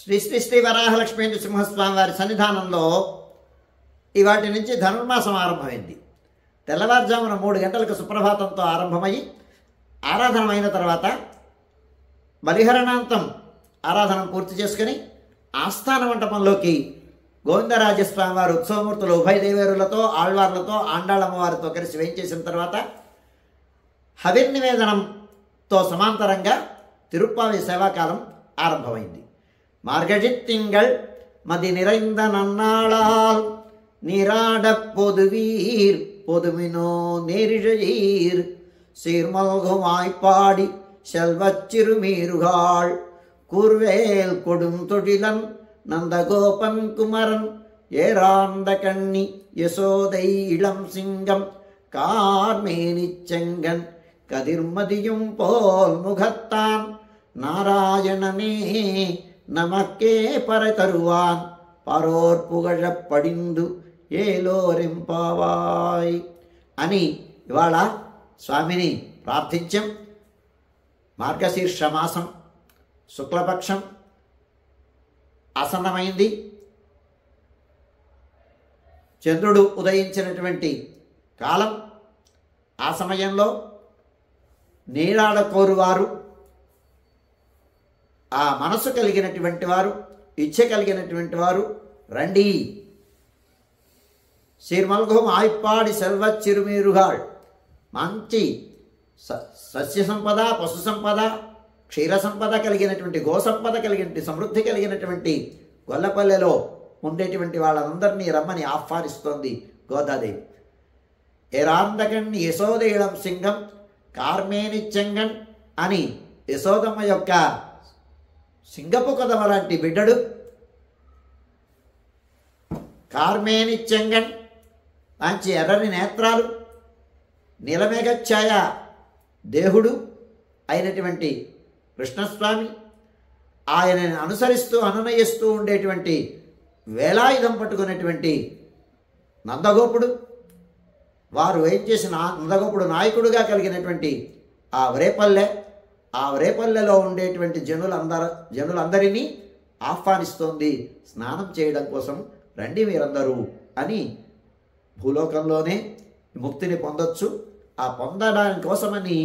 శ్రీ శ్రీ శ్రీ వరాహలక్ష్మీ నృసింహస్వామి వారి సన్నిధానంలో ఇవాటి నుంచి ధనుర్మాసం ఆరంభమైంది. తెల్లవారుజామున 3 గంటలకు సుప్రభాతంతో ఆరంభమై ఆరాధనమైన తర్వాత బలిహరణాంతం ఆరాధన పూర్తి చేసుకుని ఆస్థాన మంటపంలోకి గోవిందరాజస్వామి వారు ఉత్సవమూర్తులు ఉభయ దేవేరులతో ఆళ్వార్లతో ఆండాళమ్మవారితో కలిసి వేయించేసిన తర్వాత హవిర్నివేదనంతో సమాంతరంగా తిరుప్పావి సేవాకాలం ఆరంభమైంది. మార్గజిత్తింగళ్ మది నిరైంద నన్నాళాల్ நீராட பொதுவீர் பொதுமினோ நேரிழையீர் சீர்மல்குமாய்ப்பாடி செல்வச் சிறுமீருகாள் கூர்வேல் கொடும் தொழிலன் நந்தகோபன் குமரன் ஏராந்த கண்ணி யசோதை இளம் சிங்கம் கார்மேனிச் செங்கன் கதிர்மதியும் போல் முகத்தான் நாராயணனே நமக்கே பறை தருவான் பரோர் புகழப் படிந்து ఏలోరింపావాయ్ అని ఇవాళ స్వామిని ప్రార్థించాం. మార్గశీర్ష మాసం శుక్లపక్షం ఆసన్నమైంది. చంద్రుడు ఉదయించినటువంటి కాలం. ఆ సమయంలో నీరాడకోరువారు, ఆ మనసు కలిగినటువంటి వారు, ఇచ్చ కలిగినటువంటి వారు రండి. సీర్మల్ఘం ఆయిప్పాడి సెల్వ చిరుమీరుగాళ్. మంచి సస్య సంపద, పశు సంపద, క్షీర సంపద కలిగినటువంటి, గోసంపద కలిగినటువంటి, సమృద్ధి కలిగినటువంటి గొల్లపల్లెలో ఉండేటువంటి వాళ్ళందరినీ రమ్మని ఆహ్వానిస్తోంది గోదాదేవి. ఏరాందకన్ యశోదయిళం సింగం కార్మేని చెంగన్ అని యశోదమ్మ యొక్క సింగపు కొదమ లాంటి బిడ్డడు. కార్మేని చెంగన్ మంచి ఎర్రని నేత్రాలు, నీలమేఘఛాయ దేహుడు అయినటువంటి కృష్ణస్వామి, ఆయనని అనుసరిస్తూ అనునయిస్తూ ఉండేటువంటి వేలాయుధం పట్టుకున్నటువంటి నందగోపుడు, వారు ఏం చేసిన నందగోపుడు నాయకుడుగా కలిగినటువంటి ఆ వరేపల్లె, ఆ వరేపల్లెలో ఉండేటువంటి జనులందరినీ ఆహ్వానిస్తోంది స్నానం చేయడం కోసం. రండి మీరందరూ అని. భూలోకంలోనే ముక్తిని పొందొచ్చు. ఆ పొందడానికి కోసమని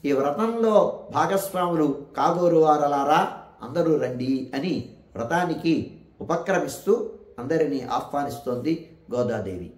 ఈ వ్రతంలో భాగస్వాములు కాగోరు వారలారా అందరూ రండి అని వ్రతానికి ఉపక్రమిస్తూ అందరినీ ఆహ్వానిస్తోంది గోదాదేవి.